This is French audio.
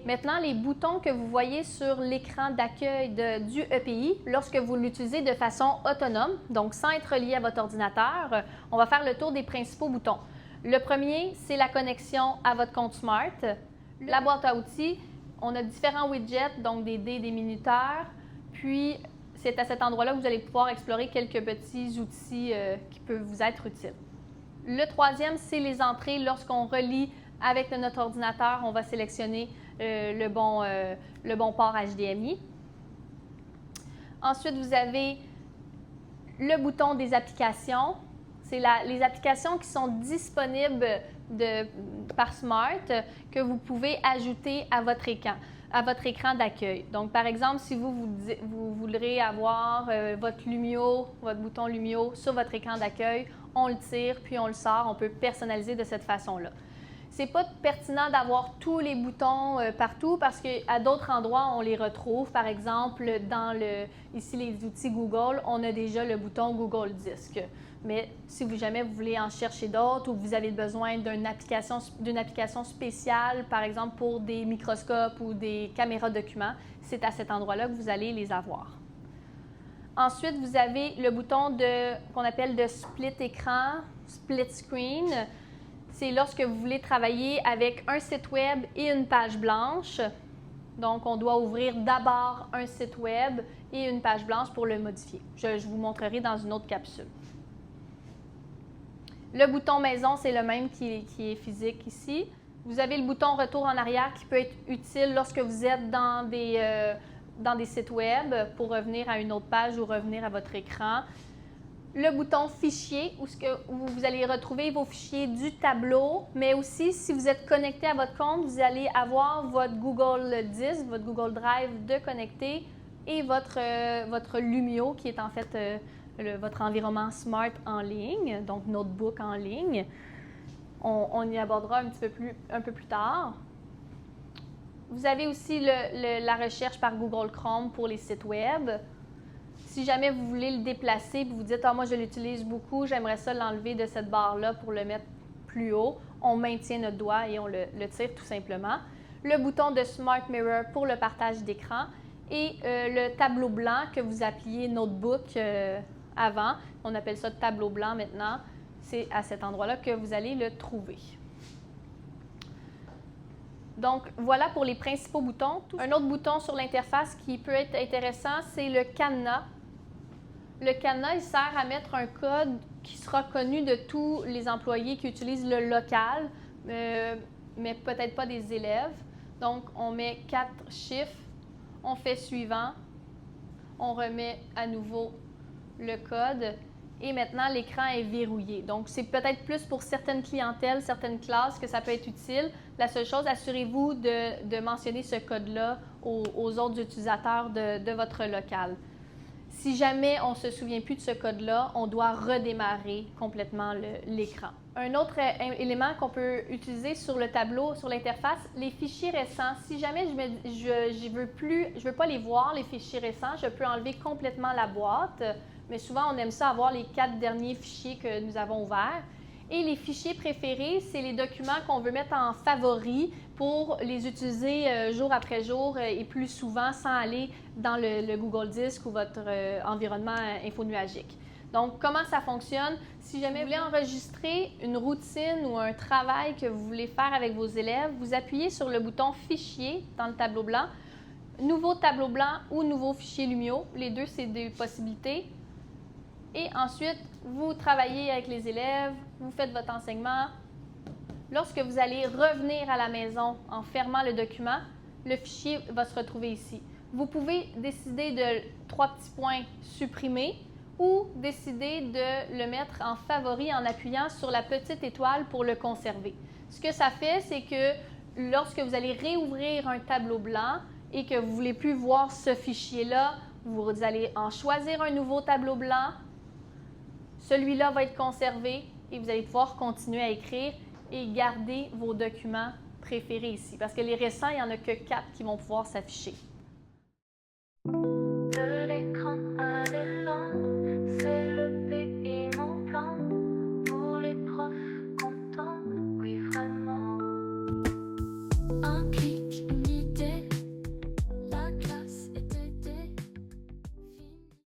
Maintenant, les boutons que vous voyez sur l'écran d'accueil du EPI, lorsque vous l'utilisez de façon autonome, donc sans être relié à votre ordinateur, on va faire le tour des principaux boutons. Le premier, c'est la connexion à votre compte Smart. La boîte à outils, on a différents widgets, donc des dés, des minuteurs, puis c'est à cet endroit-là que vous allez pouvoir explorer quelques petits outils qui peuvent vous être utiles. Le troisième, c'est les entrées. Lorsqu'on relie avec notre ordinateur, on va sélectionner le bon port HDMI. Ensuite, vous avez le bouton des applications. C'est les applications qui sont disponibles par Smart que vous pouvez ajouter à votre écran d'accueil. Donc, par exemple, si vous voudrez avoir votre Lumio, votre bouton Lumio sur votre écran d'accueil, on le tire puis on le sort. On peut personnaliser de cette façon-là. Ce n'est pas pertinent d'avoir tous les boutons partout parce qu'à d'autres endroits, on les retrouve. Par exemple, ici, les outils Google, on a déjà le bouton Google Disc. Mais si jamais vous voulez en chercher d'autres ou vous avez besoin d'une application spéciale, par exemple pour des microscopes ou des caméras documents, c'est à cet endroit-là que vous allez les avoir. Ensuite, vous avez le bouton qu'on appelle de split écran, split screen. C'est lorsque vous voulez travailler avec un site web et une page blanche. Donc, on doit ouvrir d'abord un site web et une page blanche pour le modifier. Je vous montrerai dans une autre capsule. Le bouton maison, c'est le même qui est physique ici. Vous avez le bouton retour en arrière qui peut être utile lorsque vous êtes dans des sites web pour revenir à une autre page ou revenir à votre écran. Le bouton fichier où vous allez retrouver vos fichiers du tableau, mais aussi si vous êtes connecté à votre compte, vous allez avoir votre Google Disc, votre Google Drive de connecté et votre Lumio qui est en fait votre environnement Smart en ligne, donc notebook en ligne. On y abordera un peu plus tard. Vous avez aussi la recherche par Google Chrome pour les sites web. Si jamais vous voulez le déplacer et vous dites « Ah, moi, je l'utilise beaucoup, j'aimerais ça l'enlever de cette barre-là pour le mettre plus haut », on maintient notre doigt et on le tire tout simplement. Le bouton de Smart Mirror pour le partage d'écran et le tableau blanc que vous appeliez Notebook avant. On appelle ça tableau blanc maintenant. C'est à cet endroit-là que vous allez le trouver. Donc, voilà pour les principaux boutons. Un autre bouton sur l'interface qui peut être intéressant, c'est le cadenas. Le cadenas, il sert à mettre un code qui sera connu de tous les employés qui utilisent le local, mais peut-être pas des élèves. Donc, on met 4 chiffres, on fait suivant, on remet à nouveau le code et maintenant l'écran est verrouillé. Donc, c'est peut-être plus pour certaines clientèles, certaines classes que ça peut être utile. La seule chose, assurez-vous de mentionner ce code-là aux autres utilisateurs de votre local. Si jamais on ne se souvient plus de ce code-là, on doit redémarrer complètement l'écran. Un autre élément qu'on peut utiliser sur le tableau, sur l'interface, les fichiers récents. Si jamais je veux pas les voir, les fichiers récents, je peux enlever complètement la boîte. Mais souvent, on aime ça avoir les 4 derniers fichiers que nous avons ouverts. Et les fichiers préférés, c'est les documents qu'on veut mettre en favoris pour les utiliser jour après jour et plus souvent sans aller dans le Google Disc ou votre environnement infonuagique. Donc, comment ça fonctionne? Si jamais vous voulez enregistrer une routine ou un travail que vous voulez faire avec vos élèves, vous appuyez sur le bouton « Fichier » dans le tableau blanc, « Nouveau tableau blanc » ou « Nouveau fichier Lumio ». Les deux, c'est des possibilités. Et ensuite, vous travaillez avec les élèves, vous faites votre enseignement. Lorsque vous allez revenir à la maison en fermant le document, le fichier va se retrouver ici. Vous pouvez décider de 3 petits points supprimer ou décider de le mettre en favori en appuyant sur la petite étoile pour le conserver. Ce que ça fait, c'est que lorsque vous allez réouvrir un tableau blanc et que vous ne voulez plus voir ce fichier-là, vous allez en choisir un nouveau tableau blanc. Celui-là va être conservé et vous allez pouvoir continuer à écrire et garder vos documents préférés ici. Parce que les récents, il n'y en a que 4 qui vont pouvoir s'afficher.